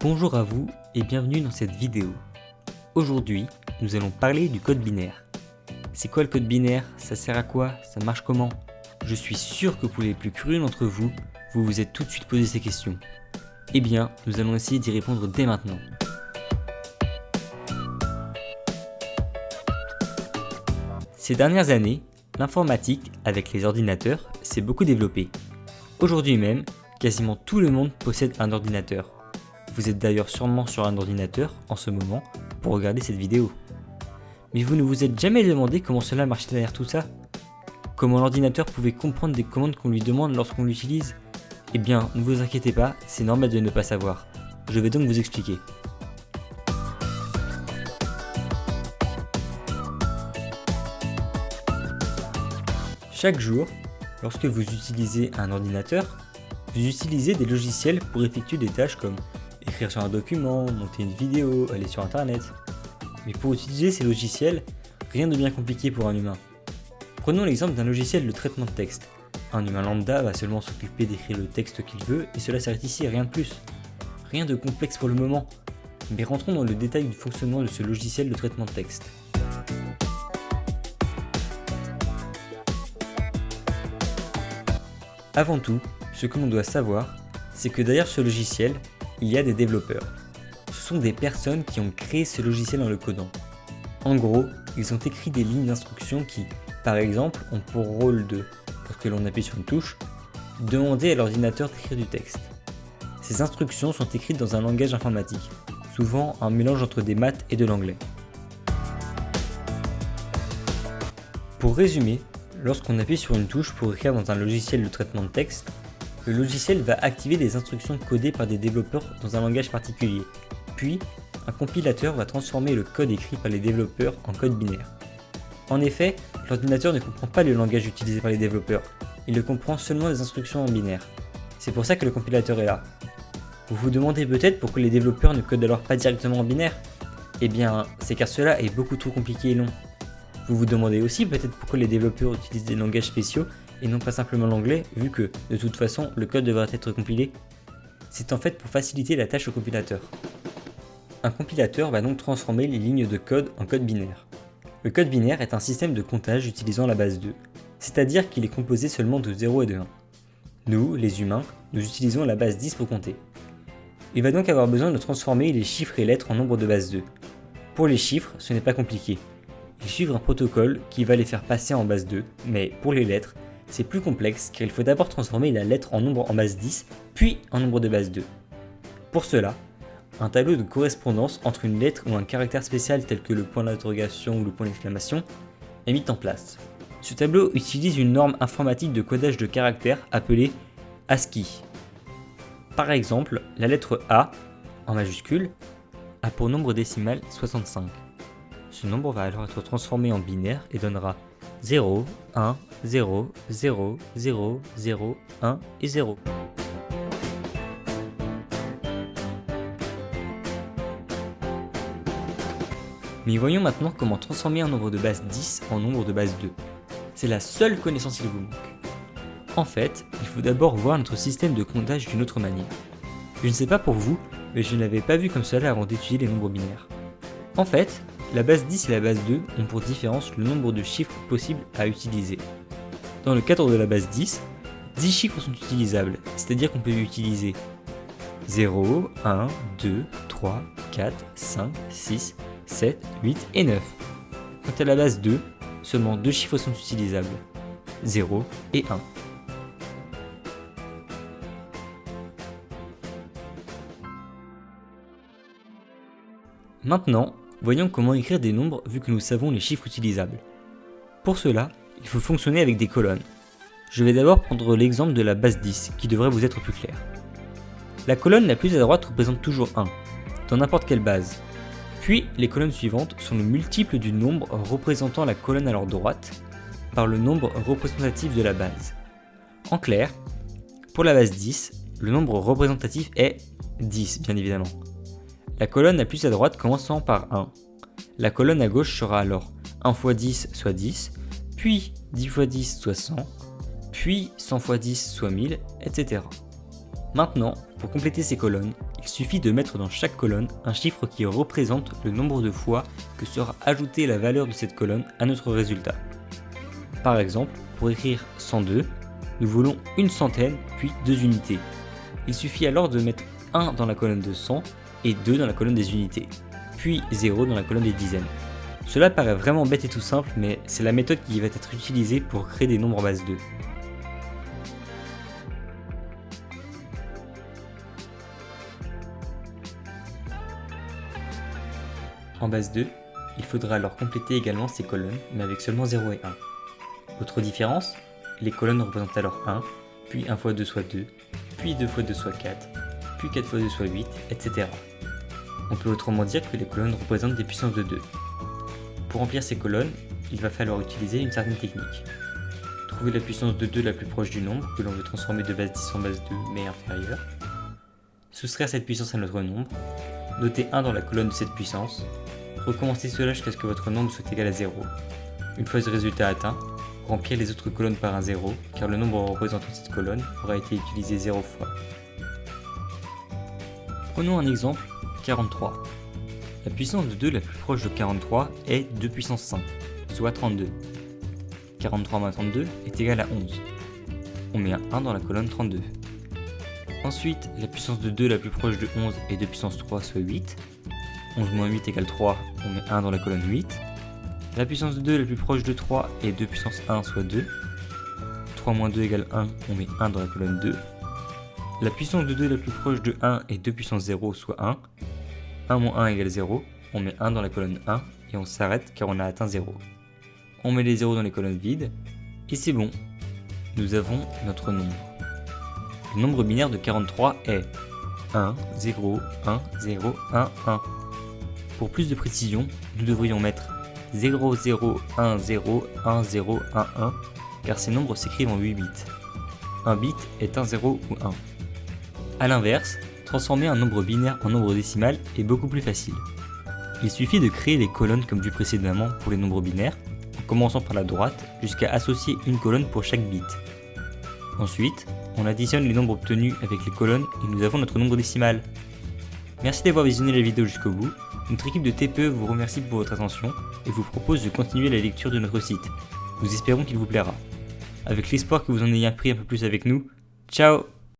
Bonjour à vous et bienvenue dans cette vidéo. Aujourd'hui, nous allons parler du code binaire. C'est quoi le code binaire? Ça sert à quoi? Ça marche comment? Je suis sûr que pour les plus curieux d'entre vous, vous vous êtes tout de suite posé ces questions. Eh bien, nous allons essayer d'y répondre dès maintenant. Ces dernières années, l'informatique, avec les ordinateurs, s'est beaucoup développée. Aujourd'hui même, quasiment tout le monde possède un ordinateur. Vous êtes d'ailleurs sûrement sur un ordinateur en ce moment pour regarder cette vidéo. Mais vous ne vous êtes jamais demandé comment cela marchait derrière tout ça? Comment l'ordinateur pouvait comprendre des commandes qu'on lui demande lorsqu'on l'utilise? Eh bien, ne vous inquiétez pas, c'est normal de ne pas savoir. Je vais donc vous expliquer. Chaque jour, lorsque vous utilisez un ordinateur, vous utilisez des logiciels pour effectuer des tâches comme écrire sur un document, monter une vidéo, aller sur internet. Mais pour utiliser ces logiciels, rien de bien compliqué pour un humain. Prenons l'exemple d'un logiciel de traitement de texte. Un humain lambda va seulement s'occuper d'écrire le texte qu'il veut et cela s'arrête ici, rien de plus. Rien de complexe pour le moment. Mais rentrons dans le détail du fonctionnement de ce logiciel de traitement de texte. Avant tout, ce que l'on doit savoir, c'est que derrière ce logiciel, il y a des développeurs. Ce sont des personnes qui ont créé ce logiciel en le codant. En gros, ils ont écrit des lignes d'instructions qui, par exemple, ont pour rôle de, lorsque l'on appuie sur une touche, demander à l'ordinateur d'écrire du texte. Ces instructions sont écrites dans un langage informatique, souvent un mélange entre des maths et de l'anglais. Pour résumer, lorsqu'on appuie sur une touche pour écrire dans un logiciel de traitement de texte, le logiciel va activer des instructions codées par des développeurs dans un langage particulier. Puis, un compilateur va transformer le code écrit par les développeurs en code binaire. En effet, l'ordinateur ne comprend pas le langage utilisé par les développeurs, il ne comprend seulement les instructions en binaire. C'est pour ça que le compilateur est là. Vous vous demandez peut-être pourquoi les développeurs ne codent alors pas directement en binaire? Eh bien, c'est car cela est beaucoup trop compliqué et long. Vous vous demandez aussi peut-être pourquoi les développeurs utilisent des langages spéciaux et non pas simplement l'anglais, vu que, de toute façon, le code devrait être compilé. C'est en fait pour faciliter la tâche au compilateur. Un compilateur va donc transformer les lignes de code en code binaire. Le code binaire est un système de comptage utilisant la base 2, c'est-à-dire qu'il est composé seulement de 0 et de 1. Nous, les humains, nous utilisons la base 10 pour compter. Il va donc avoir besoin de transformer les chiffres et lettres en nombre de base 2. Pour les chiffres, ce n'est pas compliqué. Ils suivent un protocole qui va les faire passer en base 2, mais pour les lettres, c'est plus complexe car il faut d'abord transformer la lettre en nombre en base 10, puis en nombre de base 2. Pour cela, un tableau de correspondance entre une lettre ou un caractère spécial tel que le point d'interrogation ou le point d'exclamation est mis en place. Ce tableau utilise une norme informatique de codage de caractères appelée ASCII. Par exemple, la lettre A, en majuscule, a pour nombre décimal 65. Ce nombre va alors être transformé en binaire et donnera 0, 1, 0, 0, 0, 0, 1 et 0. Mais voyons maintenant comment transformer un nombre de base 10 en nombre de base 2. C'est la seule connaissance qu'il vous manque. En fait, il faut d'abord voir notre système de comptage d'une autre manière. Je ne sais pas pour vous, mais je ne l'avais pas vu comme cela avant d'étudier les nombres binaires. En fait, la base 10 et la base 2 ont pour différence le nombre de chiffres possibles à utiliser. Dans le cadre de la base 10, 10 chiffres sont utilisables, c'est-à-dire qu'on peut utiliser 0, 1, 2, 3, 4, 5, 6, 7, 8 et 9. Quant à la base 2, seulement 2 chiffres sont utilisables, 0 et 1. Maintenant, voyons comment écrire des nombres vu que nous savons les chiffres utilisables. Pour cela, il faut fonctionner avec des colonnes. Je vais d'abord prendre l'exemple de la base 10 qui devrait vous être plus clair. La colonne la plus à droite représente toujours 1, dans n'importe quelle base. Puis les colonnes suivantes sont le multiple du nombre représentant la colonne à leur droite par le nombre représentatif de la base. En clair, pour la base 10, le nombre représentatif est 10 bien évidemment. La colonne la plus à droite commençant par 1. La colonne à gauche sera alors 1 x 10 soit 10, puis 10 x 10 soit 100, puis 100 x 10 soit 1000, etc. Maintenant, pour compléter ces colonnes, il suffit de mettre dans chaque colonne un chiffre qui représente le nombre de fois que sera ajoutée la valeur de cette colonne à notre résultat. Par exemple, pour écrire 102, nous voulons une centaine puis 2 unités. Il suffit alors de mettre 1 dans la colonne de 100 et 2 dans la colonne des unités, puis 0 dans la colonne des dizaines. Cela paraît vraiment bête et tout simple, mais c'est la méthode qui va être utilisée pour créer des nombres en base 2. En base 2, il faudra alors compléter également ces colonnes, mais avec seulement 0 et 1. Autre différence, les colonnes représentent alors 1, puis 1 fois 2 soit 2, puis 2 fois 2 soit 4, puis 4 fois 2 soit 8, etc. On peut autrement dire que les colonnes représentent des puissances de 2. Pour remplir ces colonnes, il va falloir utiliser une certaine technique. Trouver la puissance de 2 la plus proche du nombre que l'on veut transformer de base 10 en base 2 mais inférieure. Soustraire cette puissance à notre nombre. Noter 1 dans la colonne de cette puissance. Recommencer cela jusqu'à ce que votre nombre soit égal à 0. Une fois ce résultat atteint, remplir les autres colonnes par un 0, car le nombre représentant cette colonne aura été utilisé 0 fois. Prenons un exemple, 43. La puissance de 2 la plus proche de 43 est 2 puissance 5, soit 32. 43 moins 32 est égal à 11. On met un 1 dans la colonne 32. Ensuite, la puissance de 2 la plus proche de 11 est 2 puissance 3, soit 8. 11 moins 8 égale 3, on met 1 dans la colonne 8. La puissance de 2 la plus proche de 3 est 2 puissance 1, soit 2. 3 moins 2 égale 1, on met 1 dans la colonne 2. La puissance de 2 la plus proche de 1 est 2 puissance 0, soit 1. 1 moins 1 égale 0, on met 1 dans la colonne 1 et on s'arrête car on a atteint 0. On met les 0 dans les colonnes vides et c'est bon, nous avons notre nombre. Le nombre binaire de 43 est 1, 0, 1, 0, 1, 1. Pour plus de précision, nous devrions mettre 0, 0, 1, 0, 1, 0, 1, 1 car ces nombres s'écrivent en 8 bits. Un bit est un 0 ou 1. A l'inverse, transformer un nombre binaire en nombre décimal est beaucoup plus facile. Il suffit de créer les colonnes comme vu précédemment pour les nombres binaires, en commençant par la droite jusqu'à associer une colonne pour chaque bit. Ensuite, on additionne les nombres obtenus avec les colonnes et nous avons notre nombre décimal. Merci d'avoir visionné la vidéo jusqu'au bout. Notre équipe de TPE vous remercie pour votre attention et vous propose de continuer la lecture de notre site. Nous espérons qu'il vous plaira. Avec l'espoir que vous en ayez appris un peu plus avec nous, ciao!